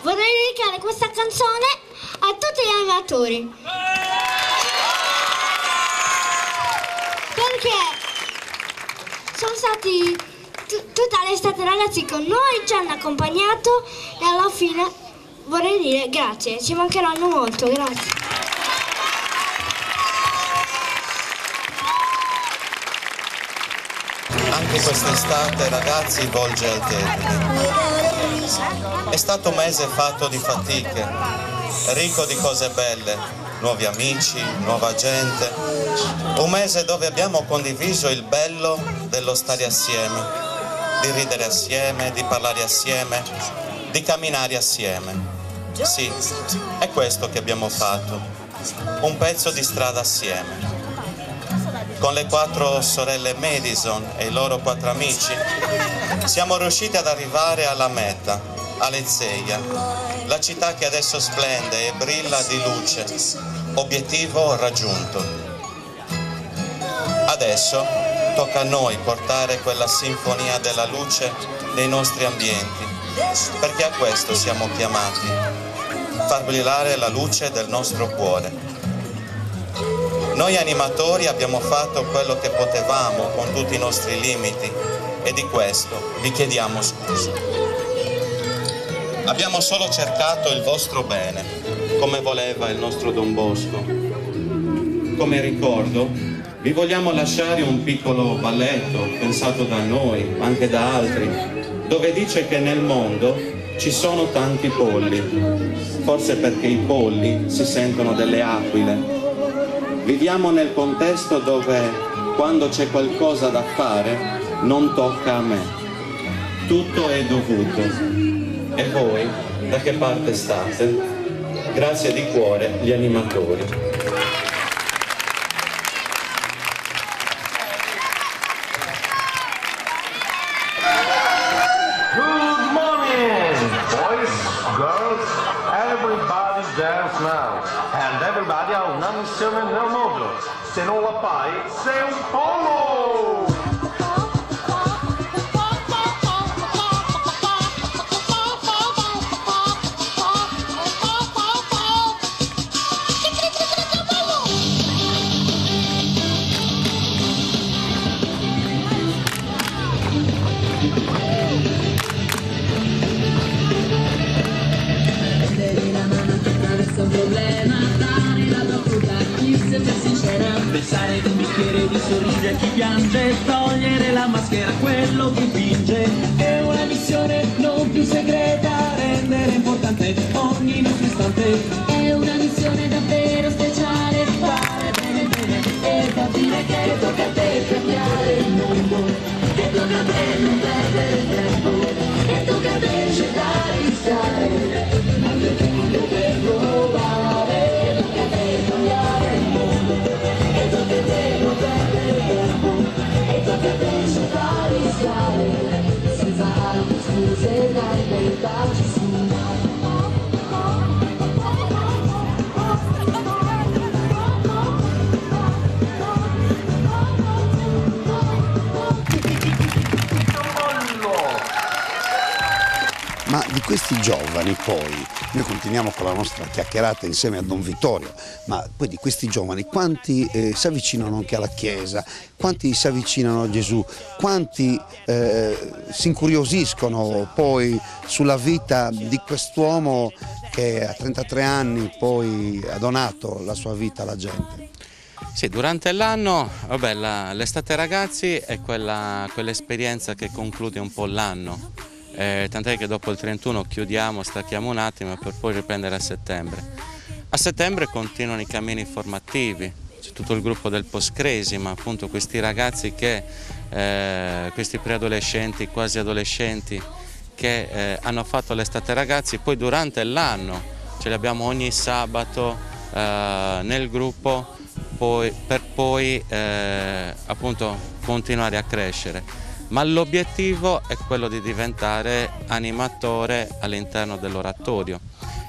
vorrei dedicare questa canzone a tutti gli animatori. Perché sono stati tutta l'estate ragazzi con noi, ci hanno accompagnato e alla fine vorrei dire grazie, ci mancheranno molto, grazie. Anche quest'estate, ragazzi, volge al termine. È stato un mese fatto di fatiche, ricco di cose belle, nuovi amici, nuova gente. Un mese dove abbiamo condiviso il bello dello stare assieme, di ridere assieme, di parlare assieme, di camminare assieme. Sì, è questo che abbiamo fatto, un pezzo di strada assieme. Con le 4 sorelle Madison e i loro 4 amici siamo riusciti ad arrivare alla meta, a Lezzeia, la città che adesso splende e brilla di luce, obiettivo raggiunto. Adesso tocca a noi portare quella sinfonia della luce nei nostri ambienti, perché a questo siamo chiamati, far brillare la luce del nostro cuore. Noi animatori abbiamo fatto quello che potevamo con tutti i nostri limiti e di questo vi chiediamo scusa. Abbiamo solo cercato il vostro bene, come voleva il nostro Don Bosco. Come ricordo, vi vogliamo lasciare un piccolo balletto pensato da noi, ma anche da altri, dove dice che nel mondo ci sono tanti polli, forse perché i polli si sentono delle aquile. Viviamo nel contesto dove quando c'è qualcosa da fare non tocca a me. Tutto è dovuto. E voi da che parte state? Grazie di cuore gli animatori. Dance now, and everybody ha una missione nel mondo, se non la fai sei un pollo! Pensare ad un bicchiere di sorride a chi piange, togliere la maschera a quello che finge. È una missione non più segreta, rendere importante ogni nostro istante. È una missione davvero speciale, fare bene bene e capire che tocca a te cambiare il mondo. Che tocca a te non perdere tempo, che tocca a te cercare di stare al tempo per provare. Che tocca a te cambiare il mondo, che tocca a te non perdere tempo, che tocca a te cercare di stare senza altre scuse da inventarci su. Ma di questi giovani poi, noi continuiamo con la nostra chiacchierata insieme a Don Vittorio, ma poi di questi giovani quanti si avvicinano anche alla Chiesa, quanti si avvicinano a Gesù, quanti si incuriosiscono poi sulla vita di quest'uomo che a 33 anni poi ha donato la sua vita alla gente. Sì, durante l'anno, l'estate ragazzi è quell'esperienza che conclude un po' l'anno. Tant'è che dopo il 31 chiudiamo, stacchiamo un attimo per poi riprendere a settembre. A settembre continuano i cammini informativi, c'è tutto il gruppo del Postcresima, appunto questi ragazzi questi preadolescenti, quasi adolescenti che hanno fatto l'estate ragazzi, poi durante l'anno ce li abbiamo ogni sabato nel gruppo per poi appunto continuare a crescere. Ma l'obiettivo è quello di diventare animatore all'interno dell'oratorio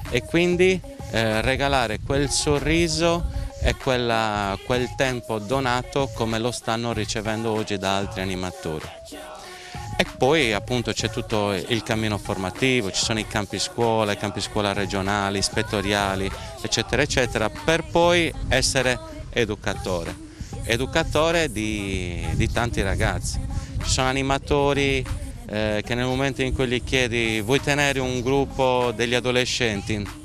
e quindi regalare quel sorriso e quel tempo donato come lo stanno ricevendo oggi da altri animatori. E poi appunto c'è tutto il cammino formativo, ci sono i campi scuola regionali, ispettoriali, eccetera, eccetera, per poi essere educatore di tanti ragazzi. Ci sono animatori che nel momento in cui gli chiedi vuoi tenere un gruppo degli adolescenti?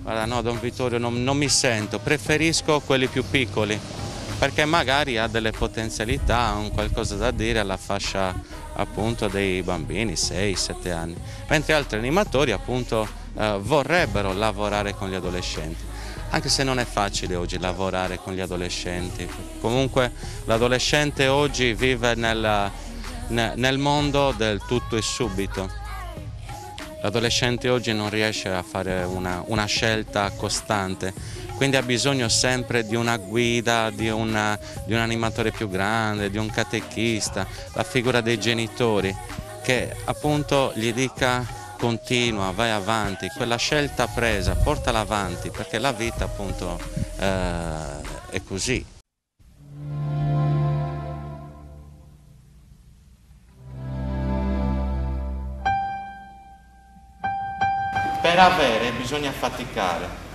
Guarda, no, Don Vittorio, non mi sento, preferisco quelli più piccoli, perché magari ha delle potenzialità, un qualcosa da dire alla fascia appunto dei bambini, 6-7 anni, mentre altri animatori appunto vorrebbero lavorare con gli adolescenti, anche se non è facile oggi lavorare con gli adolescenti. Comunque l'adolescente oggi vive nel mondo del tutto e subito. L'adolescente oggi non riesce a fare una scelta costante, quindi ha bisogno sempre di una guida, di un animatore più grande, di un catechista, la figura dei genitori che appunto gli dica continua, vai avanti, quella scelta presa, portala avanti, perché la vita appunto è così. Per avere bisogna faticare.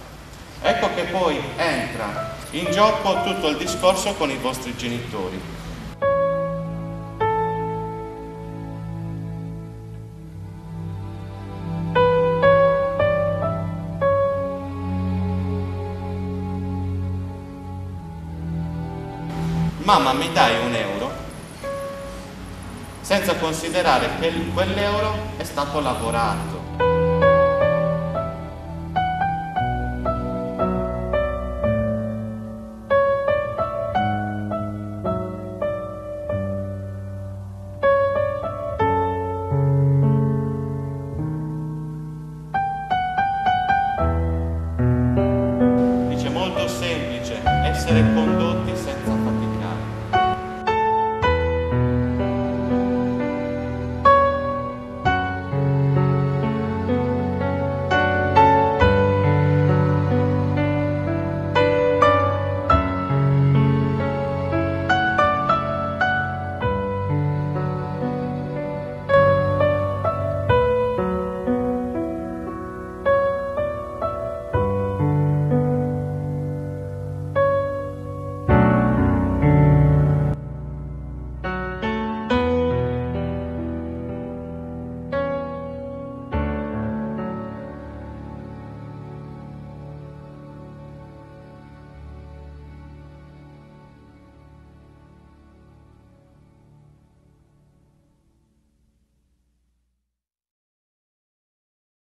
Ecco che poi entra in gioco tutto il discorso con i vostri genitori. Mamma, mi dai €1? Senza considerare che quell'euro è stato lavorato. Dice molto semplice, essere condotti